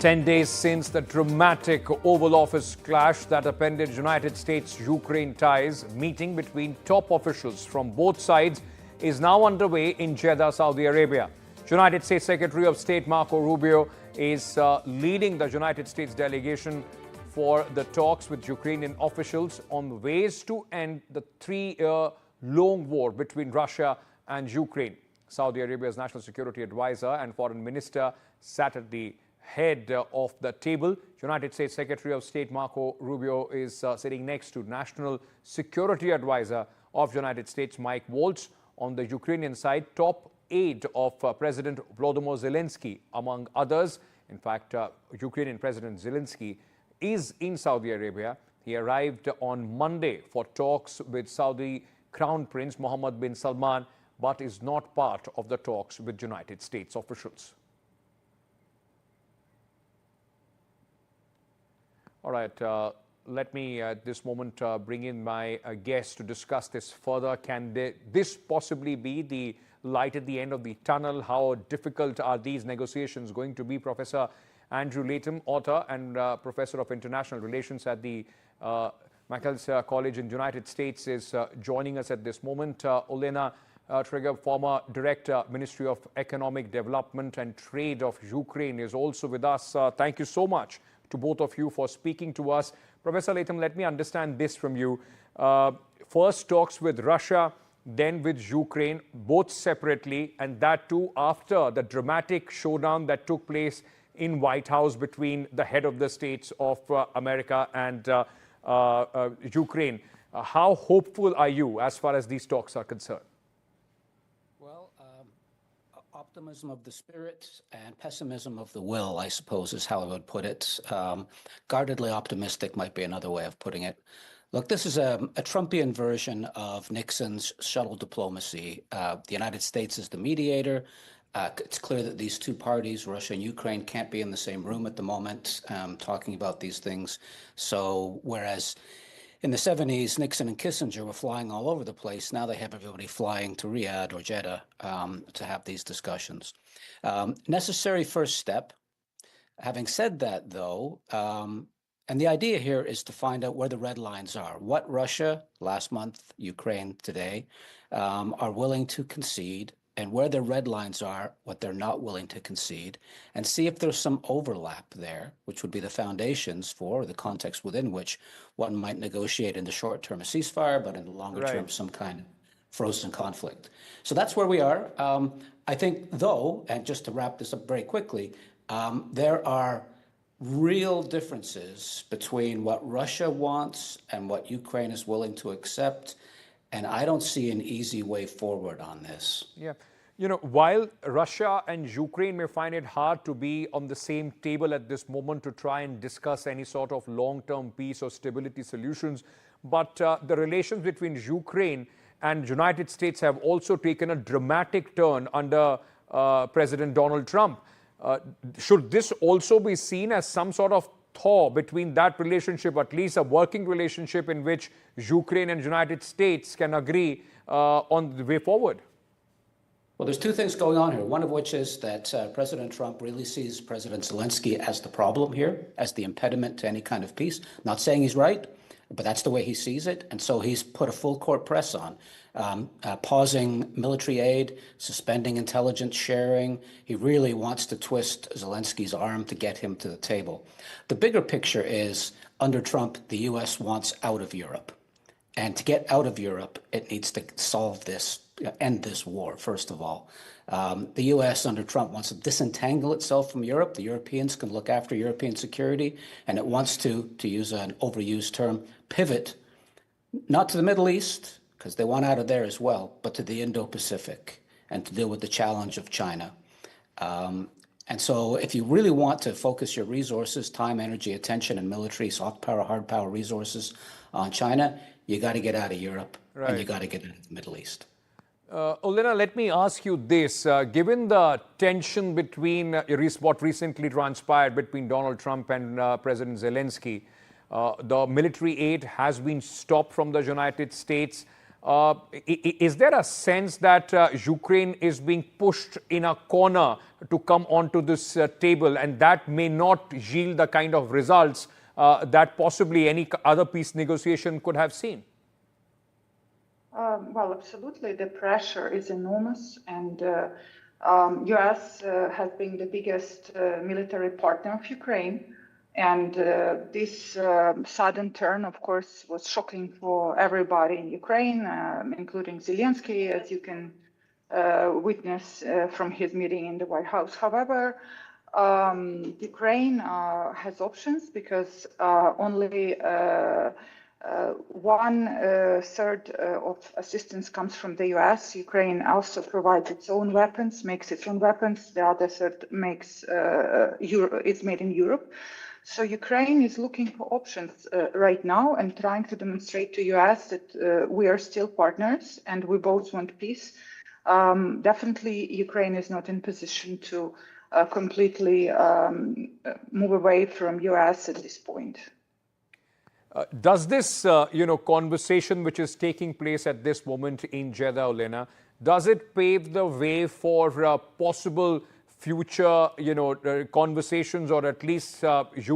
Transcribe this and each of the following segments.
10 days since the dramatic Oval Office clash that upended United States-Ukraine ties, meeting between top officials from both sides is now underway in Jeddah, Saudi Arabia. United States Secretary of State Marco Rubio is leading the United States delegation for the talks with Ukrainian officials on ways to end the three-year long war between Russia and Ukraine. Saudi Arabia's National Security Advisor and Foreign Minister sat at the head of the table. United States Secretary of State Marco Rubio is sitting next to National Security Advisor of United States Mike Waltz. On the Ukrainian side, top aide of President Volodymyr Zelensky, among others. In fact, Ukrainian President Zelensky is in Saudi Arabia. He arrived on Monday for talks with Saudi Crown Prince Mohammed bin Salman, but is not part of the talks with United States officials. All right, let me at this moment bring in my guest to discuss this further. Can this possibly be the light at the end of the tunnel? How difficult are these negotiations going to be? Professor Andrew Latham, author and Professor of International Relations at the Macalester College in the United States, is joining us at this moment. Olena Tregub, former Director, Ministry of Economic Development and Trade of Ukraine, is also with us. Thank you so much to both of you for speaking to us. Professor Latham, let me understand this from you. First talks with Russia, then with Ukraine, both separately, and that too after the dramatic showdown that took place in White House between the head of the states of America and Ukraine. How hopeful are you as far as these talks are concerned? Optimism of the spirit and pessimism of the will, I suppose, is how I would put it. Guardedly optimistic might be another way of putting it. Look, this is a Trumpian version of Nixon's shuttle diplomacy. The United States is the mediator. It's clear that these two parties, Russia and Ukraine, can't be in the same room at the moment talking about these things. So whereas in the 70s, Nixon and Kissinger were flying all over the place. Now they have everybody flying to Riyadh or Jeddah to have these discussions. Necessary first step. Having said that, though, and the idea here is to find out where the red lines are. What Russia, last month, Ukraine today, are willing to concede, and where the red lines are, what they're not willing to concede, and see if there's some overlap there, which would be the foundations for the context within which one might negotiate in the short term a ceasefire, but in the longer term some kind of frozen conflict. So that's where we are. I think, though, and just to wrap this up very quickly, there are real differences between what Russia wants and what Ukraine is willing to accept. And I don't see an easy way forward on this. Yeah. You know, while Russia and Ukraine may find it hard to be on the same table at this moment to try and discuss any sort of long-term peace or stability solutions, but the relations between Ukraine and United States have also taken a dramatic turn under President Donald Trump. Should this also be seen as some sort of thaw between that relationship, at least a working relationship in which Ukraine and United States can agree on the way forward? Well, there's two things going on here. One of which is that President Trump really sees President Zelensky as the problem here, as the impediment to any kind of peace. Not saying he's right, but that's the way he sees it. And so he's put a full court press on, pausing military aid, suspending intelligence sharing. He really wants to twist Zelensky's arm to get him to the table. The bigger picture is, under Trump, the U.S. wants out of Europe. And to get out of Europe, it needs to solve this, end this war, first of all. The U.S. under Trump wants to disentangle itself from Europe. The Europeans can look after European security, and it wants to use an overused term, pivot, not to the Middle East, because they want out of there as well, but to the Indo-Pacific and to deal with the challenge of China. And so if you really want to focus your resources, time, energy, attention, and military, soft power, hard power resources on China, you got to get out of Europe, and you got to get into the Middle East. Olena, let me ask you this. Given the tension between what recently transpired between Donald Trump and President Zelensky, the military aid has been stopped from the United States. Is there a sense that Ukraine is being pushed in a corner to come onto this table, and that may not yield the kind of results that possibly any other peace negotiation could have seen? Well, absolutely. The pressure is enormous, and U.S. has been the biggest military partner of Ukraine. And this sudden turn, of course, was shocking for everybody in Ukraine, including Zelensky, as you can witness from his meeting in the White House. However, Ukraine has options because only 1/3 of assistance comes from the US. Ukraine also provides its own weapons, makes its own weapons. The other third is made in Europe. So Ukraine is looking for options right now and trying to demonstrate to US that we are still partners and we both want peace. Definitely, Ukraine is not in position to completely move away from US at this point. Does this, conversation which is taking place at this moment in Jeddah, Olena, does it pave the way for possible future, conversations, or at least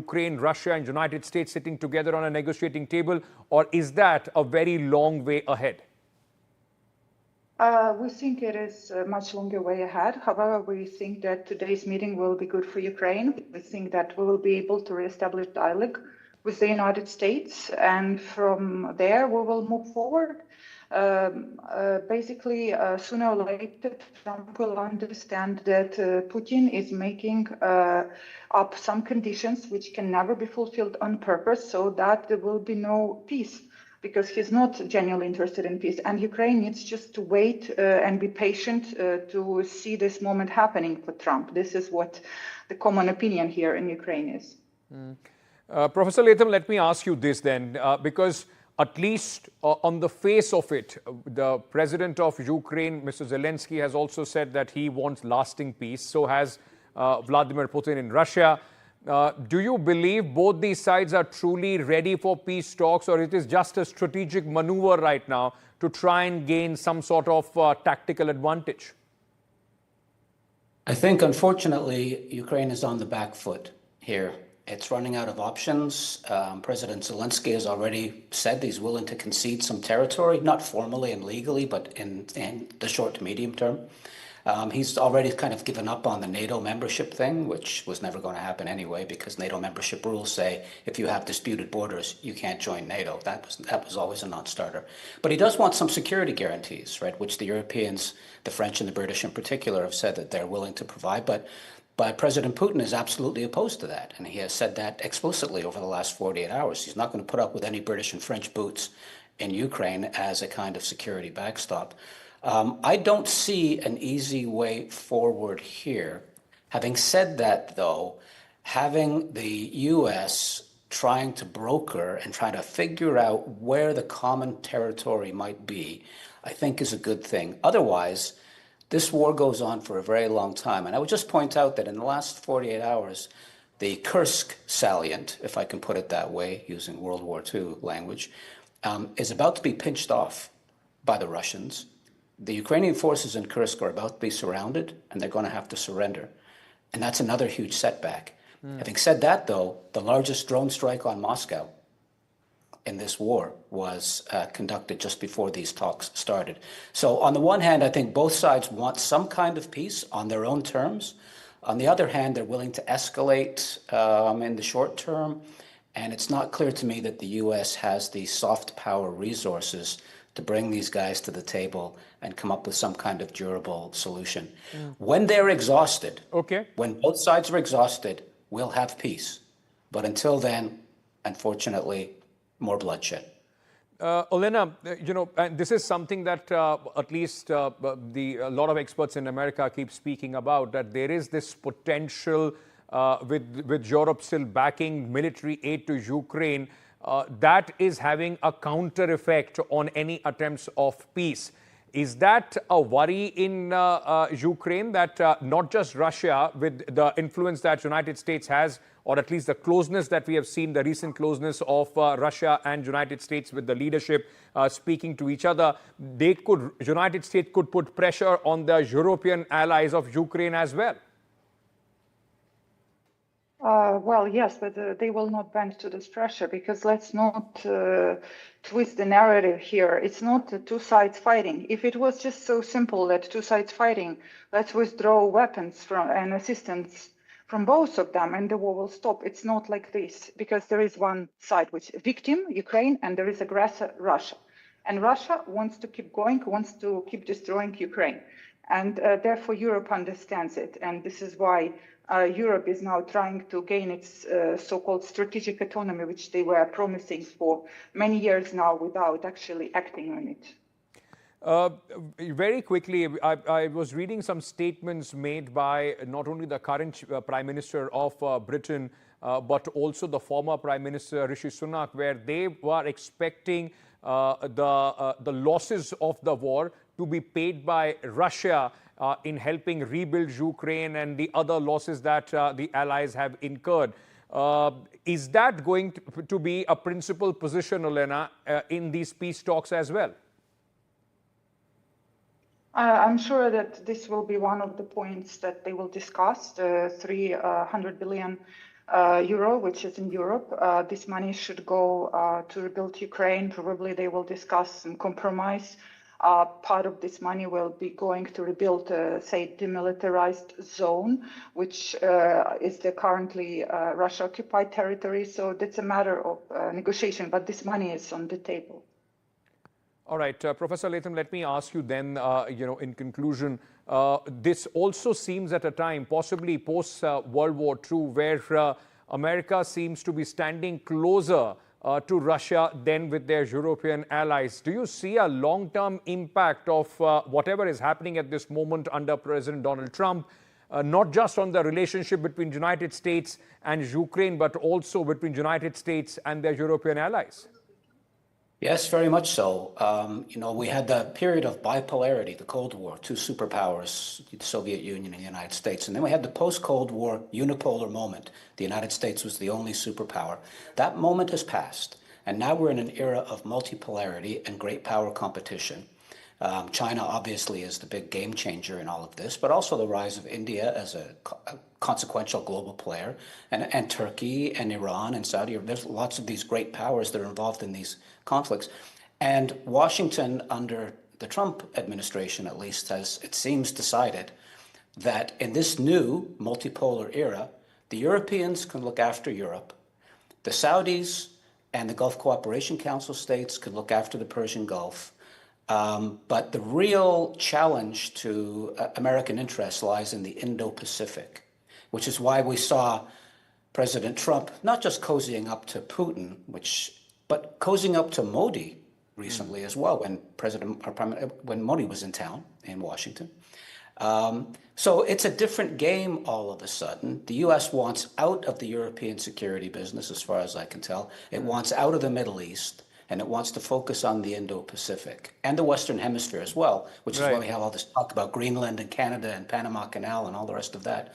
Ukraine, Russia, and United States sitting together on a negotiating table, or is that a very long way ahead? We think it is a much longer way ahead. However, we think that today's meeting will be good for Ukraine. We think that we will be able to reestablish dialogue with the United States, and from there we will move forward. Basically, sooner or later, Trump will understand that Putin is making up some conditions which can never be fulfilled on purpose, so that there will be no peace, because he's not genuinely interested in peace. And Ukraine needs just to wait and be patient to see this moment happening for Trump. This is what the common opinion here in Ukraine is. Professor Latham, let me ask you this then, because at least on the face of it, the president of Ukraine, Mr. Zelensky, has also said that he wants lasting peace. So has Vladimir Putin in Russia. Do you believe both these sides are truly ready for peace talks, or it is just a strategic maneuver right now to try and gain some sort of tactical advantage? I think, unfortunately, Ukraine is on the back foot here. It's running out of options. President Zelensky has already said he's willing to concede some territory, not formally and legally, but in the short to medium term. He's already kind of given up on the NATO membership thing, which was never going to happen anyway, because NATO membership rules say if you have disputed borders, you can't join NATO. That was always a non-starter. But he does want some security guarantees, right, which the Europeans, the French and the British in particular, have said that they're willing to provide. But President Putin is absolutely opposed to that, and he has said that explicitly over the last 48 hours. He's not going to put up with any British and French boots in Ukraine as a kind of security backstop. I don't see an easy way forward here. Having said that, though, having the U.S. trying to broker and trying to figure out where the common territory might be, I think is a good thing. Otherwise, this war goes on for a very long time. And I would just point out that in the last 48 hours, the Kursk salient, if I can put it that way, using World War II language, is about to be pinched off by the Russians. The Ukrainian forces in Kursk are about to be surrounded, and they're going to have to surrender. And that's another huge setback. Having said that, though, the largest drone strike on Moscow in this war was conducted just before these talks started. So on the one hand, I think both sides want some kind of peace on their own terms. On the other hand, they're willing to escalate in the short term. And it's not clear to me that the U.S. has the soft power resources to bring these guys to the table and come up with some kind of durable solution. When they're exhausted, when both sides are exhausted, we'll have peace. But until then, unfortunately, more bloodshed. Olena, and this is something that at least a lot of experts in America keep speaking about, that there is this potential with Europe still backing military aid to Ukraine, that is having a counter effect on any attempts of peace. Is that a worry in Ukraine that not just Russia, with the influence that United States has, or at least the closeness that we have seen, the recent closeness of Russia and United States with the leadership speaking to each other, United States could put pressure on the European allies of Ukraine as well? Well, yes, but they will not bend to this pressure, because let's not twist the narrative here. It's not two sides fighting. If it was just so simple that two sides fighting, let's withdraw weapons and assistance from both of them and the war will stop. It's not like this, because there is one side which is victim, Ukraine, and there is aggressor, Russia. And Russia wants to keep going, wants to keep destroying Ukraine. And therefore Europe understands it. And this is why Europe is now trying to gain its so-called strategic autonomy, which they were promising for many years now without actually acting on it. Very quickly, I was reading some statements made by not only the current Prime Minister of Britain, but also the former Prime Minister Rishi Sunak, where they were expecting the losses of the war to be paid by Russia in helping rebuild Ukraine and the other losses that the allies have incurred. Is that going to be a principal position, Olena, in these peace talks as well? I'm sure that this will be one of the points that they will discuss, the 300 billion euro, which is in Europe. This money should go to rebuild Ukraine. Probably they will discuss some compromise. Part of this money will be going to rebuild, say, demilitarized zone, which is the currently Russia-occupied territory. So that's a matter of negotiation, but this money is on the table. All right, Professor Latham, let me ask you then, in conclusion, this also seems at a time, possibly post-World War II, where America seems to be standing closer to Russia than with their European allies. Do you see a long-term impact of whatever is happening at this moment under President Donald Trump, not just on the relationship between the United States and Ukraine, but also between the United States and their European allies? Yes, very much so. We had the period of bipolarity, the Cold War, two superpowers, the Soviet Union and the United States. And then we had the post-Cold War unipolar moment. The United States was the only superpower. That moment has passed. And now we're in an era of multipolarity and great power competition. China obviously is the big game changer in all of this, but also the rise of India as a consequential global player, and Turkey and Iran and Saudi Arabia. There's lots of these great powers that are involved in these conflicts. And Washington, under the Trump administration at least, has, it seems, decided that in this new multipolar era, the Europeans can look after Europe, the Saudis and the Gulf Cooperation Council states can look after the Persian Gulf. But the real challenge to American interests lies in the Indo-Pacific, which is why we saw President Trump not just cozying up to Putin, but cozying up to Modi recently as well, when Modi was in town in Washington. So it's a different game all of a sudden. The U.S. wants out of the European security business, as far as I can tell. It wants out of the Middle East. And it wants to focus on the Indo-Pacific and the Western Hemisphere as well, which is why we have all this talk about Greenland and Canada and Panama Canal and all the rest of that.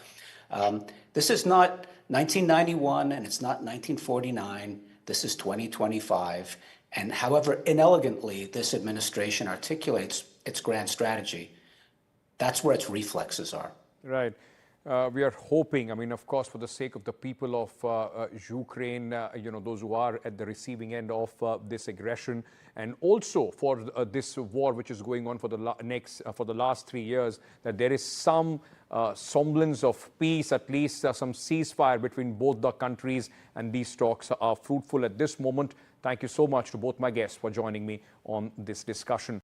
This is not 1991 and it's not 1949. This is 2025. And however inelegantly this administration articulates its grand strategy, that's where its reflexes are. Right. We are hoping, of course, for the sake of the people of Ukraine, those who are at the receiving end of this aggression, and also for this war which is going on for the last 3 years, that there is some semblance of peace, at least some ceasefire between both the countries, and these talks are fruitful at this moment. Thank you so much to both my guests for joining me on this discussion.